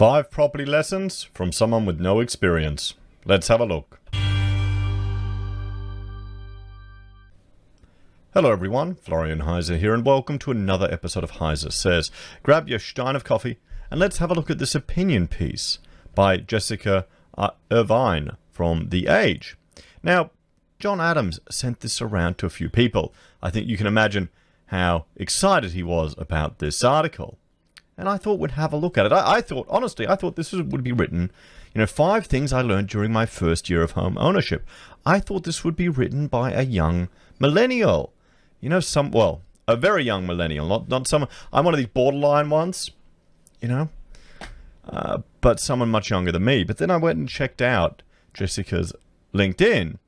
5 property lessons from someone with no experience. Let's have a look. Hello everyone, Florian Heiser here, and welcome to another episode of Heiser Says. Grab your stein of coffee and let's have a look at this opinion piece by Jessica Irvine from The Age. Now, John Adams sent this around to a few people. I think you can imagine how excited he was about this article. And I thought we'd have a look at it. I thought this would be written, 5 things I learned during my first year of home ownership. I thought this would be written by a young millennial. A very young millennial, not someone. I'm one of these borderline ones, but someone much younger than me. But then I went and checked out Jessica's LinkedIn,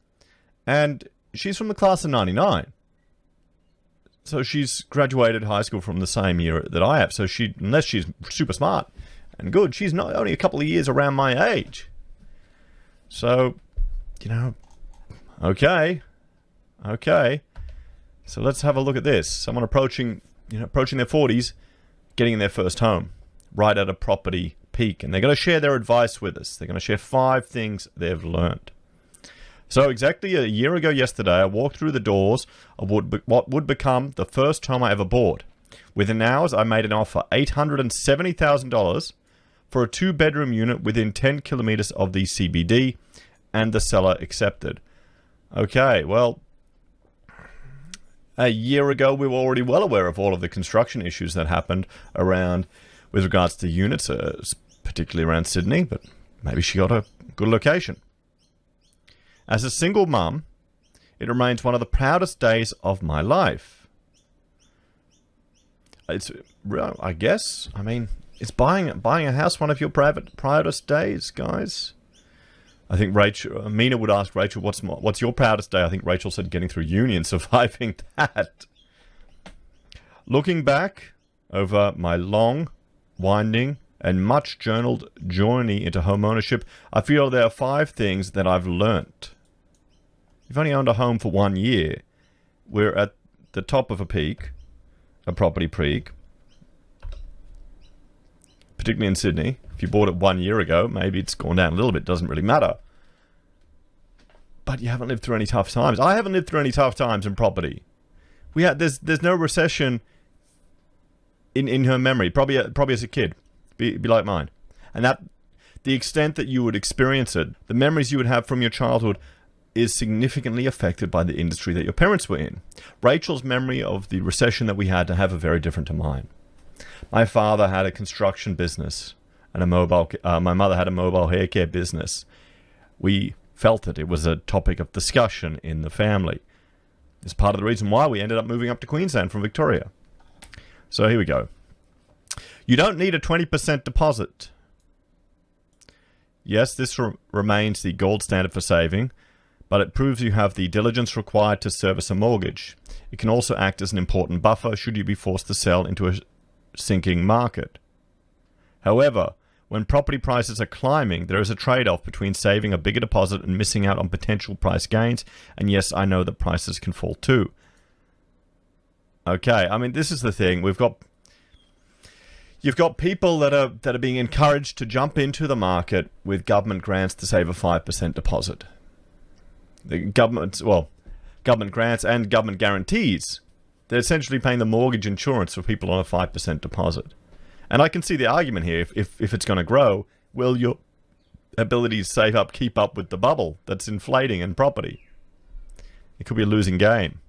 and she's from the class of 99. So she's graduated high school from the same year that I have. So unless she's super smart and good, she's not only a couple of years around my age. So, okay. So let's have a look at this. Someone approaching their 40s, getting in their first home, right at a property peak. And they're going to share their advice with us. They're going to share 5 things they've learned. So exactly a year ago yesterday, I walked through the doors of what would become the first home I ever bought. Within hours, I made an offer, $870,000 for a 2-bedroom unit within 10 kilometers of the CBD, and the seller accepted. Okay, well, a year ago, we were already well aware of all of the construction issues that happened around with regards to units, particularly around Sydney, but maybe she got a good location. As a single mum, it remains one of the proudest days of my life. It's buying a house one of your proudest days, guys. I think Mina would ask Rachel, what's your proudest day? I think Rachel said getting through uni and surviving that. Looking back over my long, winding, and much journaled journey into home ownership, I feel there are 5 things that I've learnt. You've only owned a home for 1 year. We're at the top of a property peak, particularly in Sydney. If you bought it 1 year ago, maybe it's gone down a little bit, doesn't really matter. But you haven't lived through any tough times. I haven't lived through any tough times in property. There's no recession in her memory, probably as a kid. Be like mine. And that the extent that you would experience it, the memories you would have from your childhood, is significantly affected by the industry that your parents were in. Rachel's memory of the recession that we had to have are very different to mine. My father had a construction business and my mother had a mobile hair care business. We felt it. It was a topic of discussion in the family. It's part of the reason why we ended up moving up to Queensland from Victoria. So here we go. You don't need a 20% deposit. Yes, this remains the gold standard for saving, but it proves you have the diligence required to service a mortgage. It can also act as an important buffer should you be forced to sell into a sinking market. However, when property prices are climbing, there is a trade-off between saving a bigger deposit and missing out on potential price gains. And yes, I know that prices can fall too. Okay, this is the thing. You've got people that are being encouraged to jump into the market with government grants to save a 5% deposit. The government grants and government guarantees, they're essentially paying the mortgage insurance for people on a 5% deposit. And I can see the argument here, if it's going to grow, will your ability to save up keep up with the bubble that's inflating in property? It could be a losing game.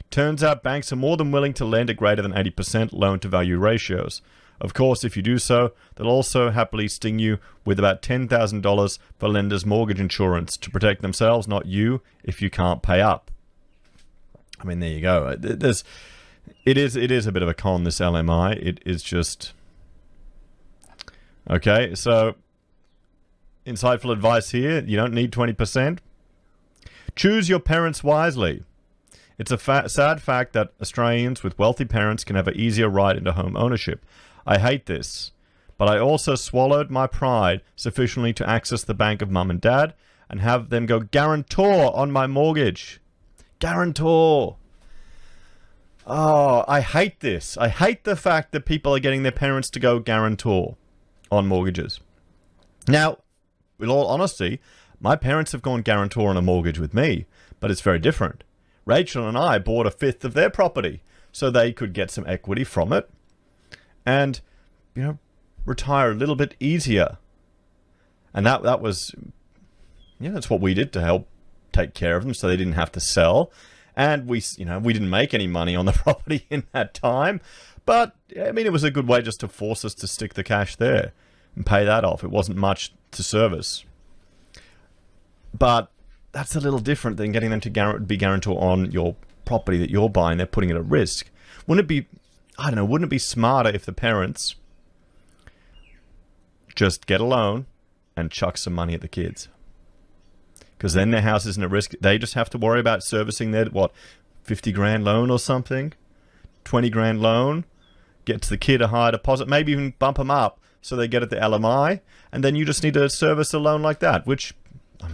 Turns out banks are more than willing to lend at greater than 80% loan-to-value ratios. Of course, if you do so, they'll also happily sting you with about $10,000 for lenders' mortgage insurance to protect themselves, not you, if you can't pay up. There you go. It is a bit of a con, this LMI. It is just... Okay, so insightful advice here. You don't need 20%. Choose your parents wisely. It's a sad fact that Australians with wealthy parents can have an easier ride into home ownership. I hate this, but I also swallowed my pride sufficiently to access the bank of mum and dad and have them go guarantor on my mortgage. Guarantor. Oh, I hate this. I hate the fact that people are getting their parents to go guarantor. on mortgages. Now, in all honesty, my parents have gone guarantor on a mortgage with me, but it's very different. Rachel and I bought a fifth of their property so they could get some equity from it and, retire a little bit easier. And that was, that's what we did to help take care of them so they didn't have to sell. And we didn't make any money on the property in that time. But, it was a good way just to force us to stick the cash there and pay that off. It wasn't much to service. But that's a little different than getting them to be guarantor on your property that you're buying. They're putting it at risk. Wouldn't it be smarter if the parents just get a loan and chuck some money at the kids? Because then their house isn't at risk. They just have to worry about servicing their, 50 grand loan or something? 20 grand loan? Gets the kid a higher deposit, maybe even bump them up so they get at the LMI, and then you just need to service a loan like that, which,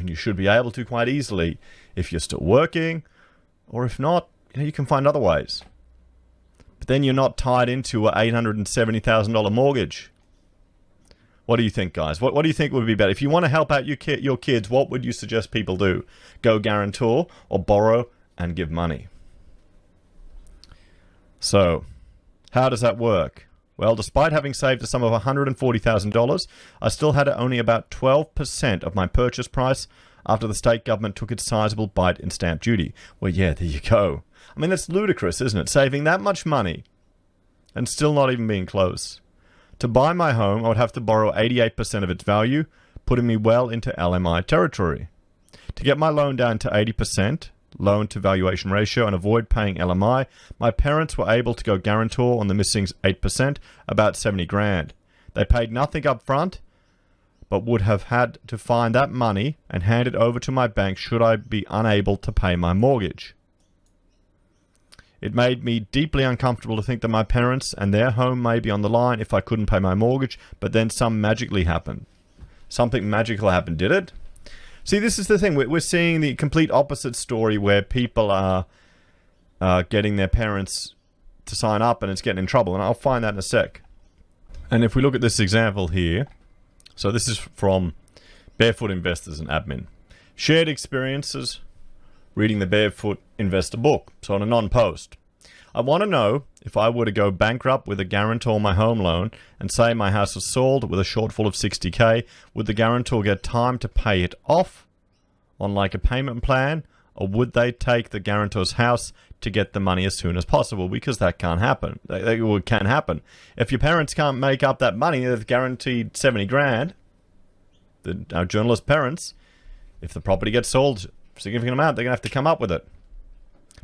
you should be able to quite easily if you're still working, or if not, you can find other ways. But then you're not tied into a $870,000 mortgage. What do you think, guys? What do you think would be better? If you want to help out your kids, what would you suggest people do? Go guarantor or borrow and give money? So, how does that work? Well, despite having saved a sum of $140,000, I still had only about 12% of my purchase price after the state government took its sizable bite in stamp duty. Well, yeah, there you go. That's ludicrous, isn't it? Saving that much money and still not even being close. To buy my home, I would have to borrow 88% of its value, putting me well into LMI territory. To get my loan down to 80%, loan to valuation ratio, and avoid paying LMI, my parents were able to go guarantor on the missing 8%, about 70 grand. They paid nothing up front, but would have had to find that money and hand it over to my bank should I be unable to pay my mortgage. It made me deeply uncomfortable to think that my parents and their home may be on the line if I couldn't pay my mortgage, but then something magical happened, did it? See, this is the thing. We're seeing the complete opposite story where people are getting their parents to sign up and it's getting in trouble, and I'll find that in a sec. And if we look at this example here, so this is from Barefoot Investors and Admin. Shared experiences reading the Barefoot Investor book, so on a non-post. I want to know if I were to go bankrupt with a guarantor on my home loan and say my house was sold with a shortfall of $60,000, would the guarantor get time to pay it off on like a payment plan, or would they take the guarantor's house to get the money as soon as possible? Because that can't happen. It can happen. If your parents can't make up that money, they've guaranteed 70 grand, our journalist parents, if the property gets sold significant amount, they're going to have to come up with it.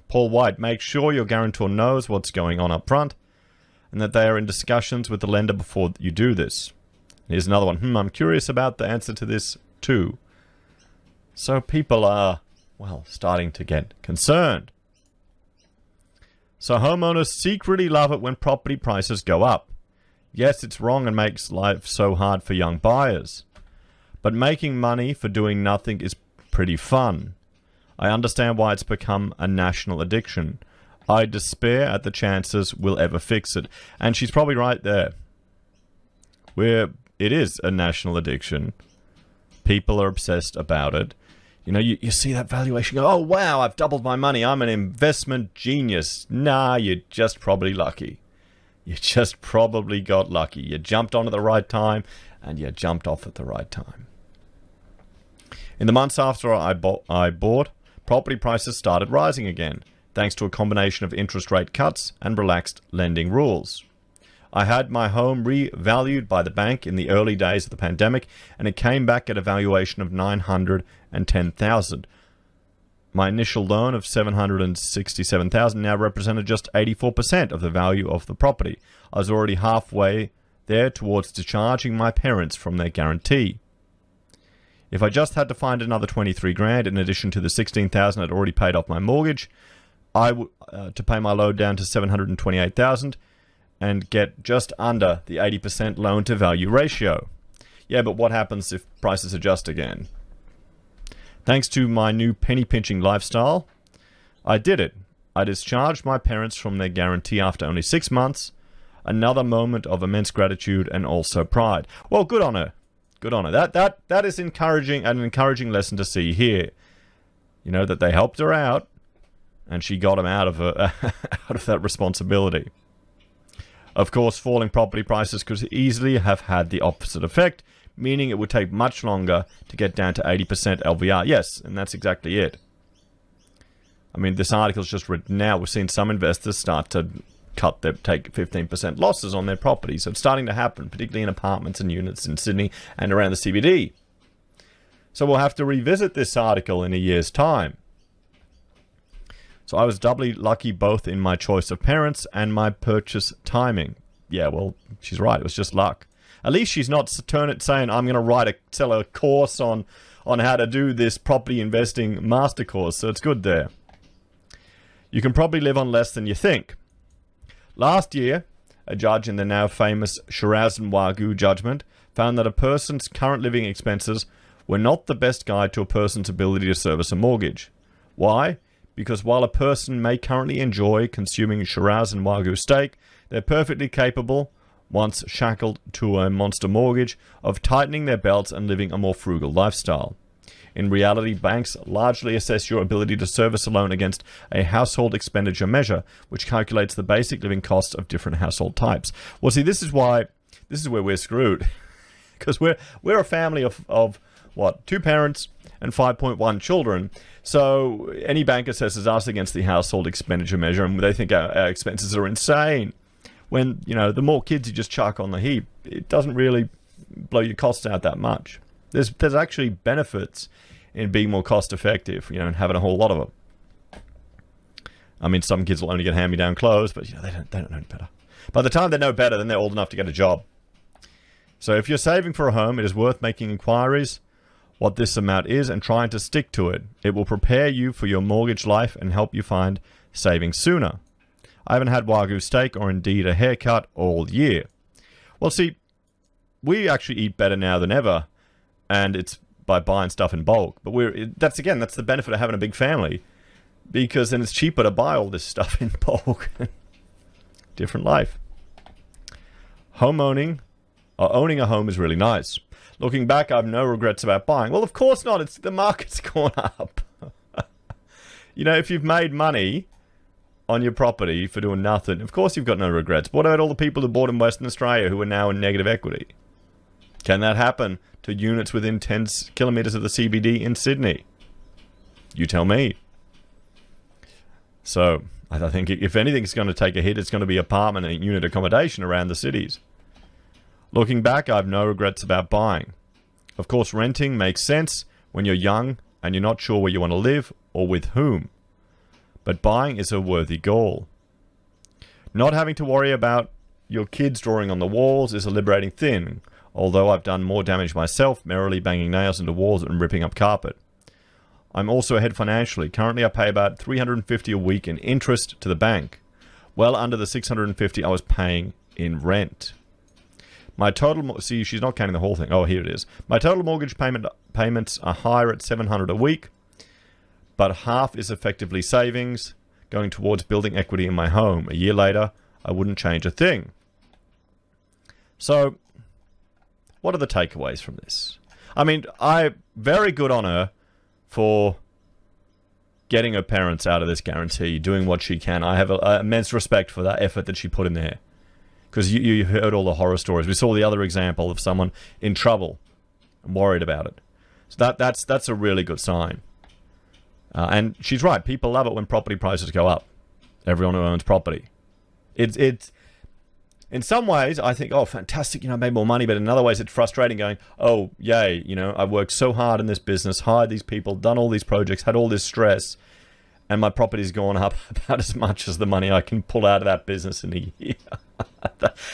Paul White, make sure your guarantor knows what's going on up front and that they are in discussions with the lender before you do this. Here's another one. I'm curious about the answer to this too. So people are, starting to get concerned. So homeowners secretly love it when property prices go up. Yes, it's wrong and makes life so hard for young buyers. But making money for doing nothing is pretty fun. I understand why it's become a national addiction. I despair at the chances we'll ever fix it. And she's probably right there. It is a national addiction. People are obsessed about it. You see that valuation go, oh wow, I've doubled my money. I'm an investment genius. Nah, you're just probably lucky. You just probably got lucky. You jumped on at the right time and you jumped off at the right time. In the months after I bought, property prices started rising again, thanks to a combination of interest rate cuts and relaxed lending rules. I had my home revalued by the bank in the early days of the pandemic, and it came back at a valuation of $910,000. My initial loan of $767,000 now represented just 84% of the value of the property. I was already halfway there towards discharging my parents from their guarantee. If I just had to find another 23 grand in addition to the 16,000 I'd already paid off my mortgage, to pay my loan down to 728,000 and get just under the 80% loan to value ratio. Yeah, but what happens if prices adjust again? Thanks to my new penny pinching lifestyle, I did it. I discharged my parents from their guarantee after only 6 months. Another moment of immense gratitude and also pride. Well, good on her. Good on her. That is encouraging, an encouraging lesson to see here. You know, that they helped her out, and she got him out of out of that responsibility. Of course, falling property prices could easily have had the opposite effect, meaning it would take much longer to get down to 80% LVR. Yes, and that's exactly it. I mean, this article's just written now. We've seen some investors start to take 15% losses on their properties. So it's starting to happen, particularly in apartments and units in Sydney and around the CBD. So we'll have to revisit this article in a year's time. So I was doubly lucky both in my choice of parents and my purchase timing. Yeah, well, she's right. It was just luck. At least she's not saying, I'm going to sell a course on how to do this property investing master course. So it's good there. You can probably live on less than you think. Last year, a judge in the now famous Shiraz and Wagyu judgment found that a person's current living expenses were not the best guide to a person's ability to service a mortgage. Why? Because while a person may currently enjoy consuming Shiraz and Wagyu steak, they're perfectly capable, once shackled to a monster mortgage, of tightening their belts and living a more frugal lifestyle. In reality, banks largely assess your ability to service a loan against a household expenditure measure, which calculates the basic living costs of different household types. Well, see, this is where we're screwed. Because we're a family of what, 2 parents and 5.1 children. So any bank assesses us against the household expenditure measure, and they think our expenses are insane. When, you know, the more kids you just chuck on the heap, it doesn't really blow your costs out that much. There's actually benefits in being more cost effective, you know, and having a whole lot of them. I mean, some kids will only get hand-me-down clothes, but you know, they don't know any better. By the time they know better, then they're old enough to get a job. So if you're saving for a home, it is worth making inquiries what this amount is and trying to stick to it. It will prepare you for your mortgage life and help you find saving sooner. I haven't had Wagyu steak or indeed a haircut all year. Well, see, we actually eat better now than ever, and it's by buying stuff in bulk. But that's the benefit of having a big family, because then it's cheaper to buy all this stuff in bulk. Different life. Owning a home is really nice. Looking back, I have no regrets about buying. Well, of course not. The market's gone up. You know, if you've made money on your property for doing nothing, of course you've got no regrets. But what about all the people who bought in Western Australia who are now in negative equity? Can that happen to units within 10 kilometres of the CBD in Sydney? You tell me. So, I think if anything's going to take a hit, it's going to be apartment and unit accommodation around the cities. Looking back, I have no regrets about buying. Of course, renting makes sense when you're young and you're not sure where you want to live or with whom. But buying is a worthy goal. Not having to worry about your kids drawing on the walls is a liberating thing, although I've done more damage myself, merrily banging nails into walls and ripping up carpet. I'm also ahead financially. Currently, I pay about $350 a week in interest to the bank, well under the $650 I was paying in rent. My total, see, she's not counting the whole thing. Oh, here it is. My total mortgage payments are higher at $700 a week, but half is effectively savings going towards building equity in my home. A year later, I wouldn't change a thing. So, what are the takeaways from this? I mean, very good on her for getting her parents out of this guarantee, doing what she can. I have immense respect for that effort that she put in there. Because you heard all the horror stories. We saw the other example of someone in trouble and worried about it. So that's a really good sign. And she's right. People love it when property prices go up. Everyone who owns property. It's in some ways, I think, oh, fantastic, I made more money. But in other ways, it's frustrating going, oh, yay, I've worked so hard in this business, hired these people, done all these projects, had all this stress, and my property's gone up about as much as the money I can pull out of that business in a year.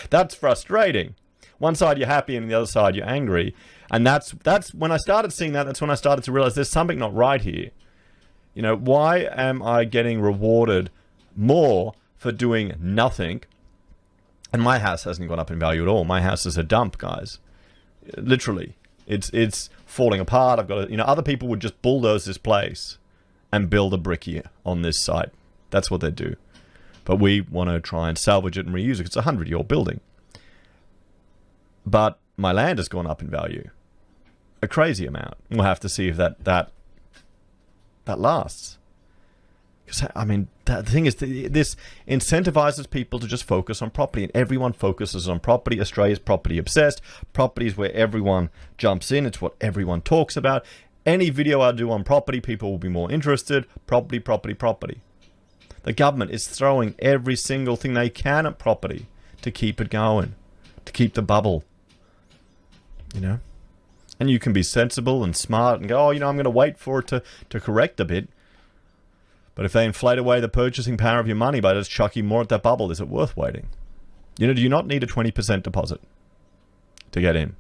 That's frustrating. One side you're happy and the other side you're angry. And that's when I started seeing that, that's when I started to realize there's something not right here. Why am I getting rewarded more for doing nothing? And my house hasn't gone up in value at all. My house is a dump, guys. Literally. It's falling apart. I've got to, other people would just bulldoze this place and build a brick here on this site. That's what they do. But we want to try and salvage it and reuse it. It's a 100-year-old building. But my land has gone up in value. A crazy amount. We'll have to see if that lasts. Because, I mean, the thing is, this incentivizes people to just focus on property, and everyone focuses on property. Australia's property obsessed. Property is where everyone jumps in. It's what everyone talks about. Any video I do on property, people will be more interested. Property, property, property. The government is throwing every single thing they can at property to keep it going, to keep the bubble. You know? And you can be sensible and smart and go, oh, you know, I'm going to wait for it to correct a bit. But if they inflate away the purchasing power of your money by just chucking more at that bubble, is it worth waiting? You know, do you not need a 20% deposit to get in?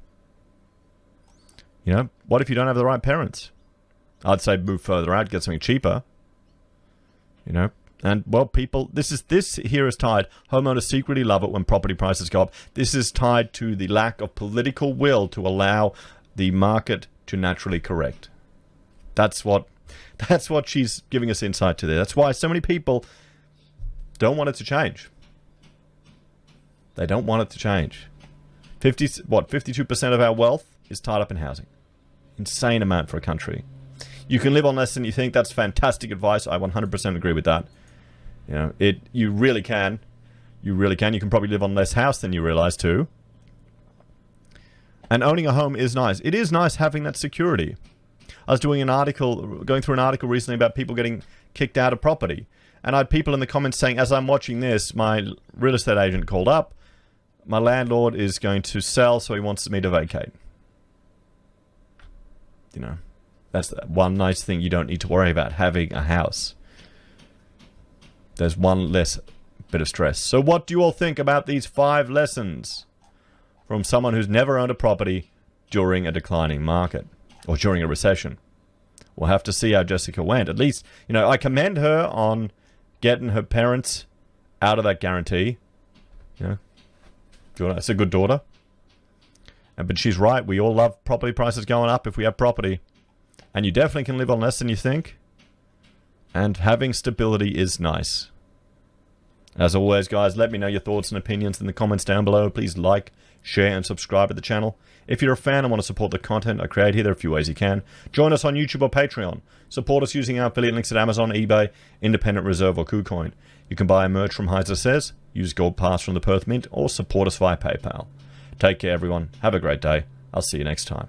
You know, what if you don't have the right parents? I'd say move further out, get something cheaper. You know, and well, people, this here is tied. Homeowners secretly love it when property prices go up. This is tied to the lack of political will to allow the market to naturally correct. That's what she's giving us insight to there. That's why so many people don't want it to change. They don't want it to change. 52% of our wealth is tied up in housing. Insane amount for a country. You can live on less than you think. That's fantastic advice. I 100% agree with that. You know, you really can. You really can. You can probably live on less house than you realize too. And owning a home is nice. It is nice having that security. I was going through an article recently about people getting kicked out of property. And I had people in the comments saying, as I'm watching this, my real estate agent called up. My landlord is going to sell, so he wants me to vacate. You know, that's one nice thing you don't need to worry about, having a house. There's one less bit of stress. So what do you all think about these 5 lessons from someone who's never owned a property during a declining market or during a recession? We'll have to see how Jessica went. At least, you know, I commend her on getting her parents out of that guarantee. You know, that's a good daughter. But she's right. We all love property prices going up if we have property. And you definitely can live on less than you think. And having stability is nice. As always, guys, let me know your thoughts and opinions in the comments down below. Please like, share, and subscribe to the channel. If you're a fan and want to support the content I create here, there are a few ways you can. Join us on YouTube or Patreon. Support us using our affiliate links at Amazon, eBay, Independent Reserve, or KuCoin. You can buy merch from Heiser Says, use Gold Pass from the Perth Mint, or support us via PayPal. Take care, everyone. Have a great day. I'll see you next time.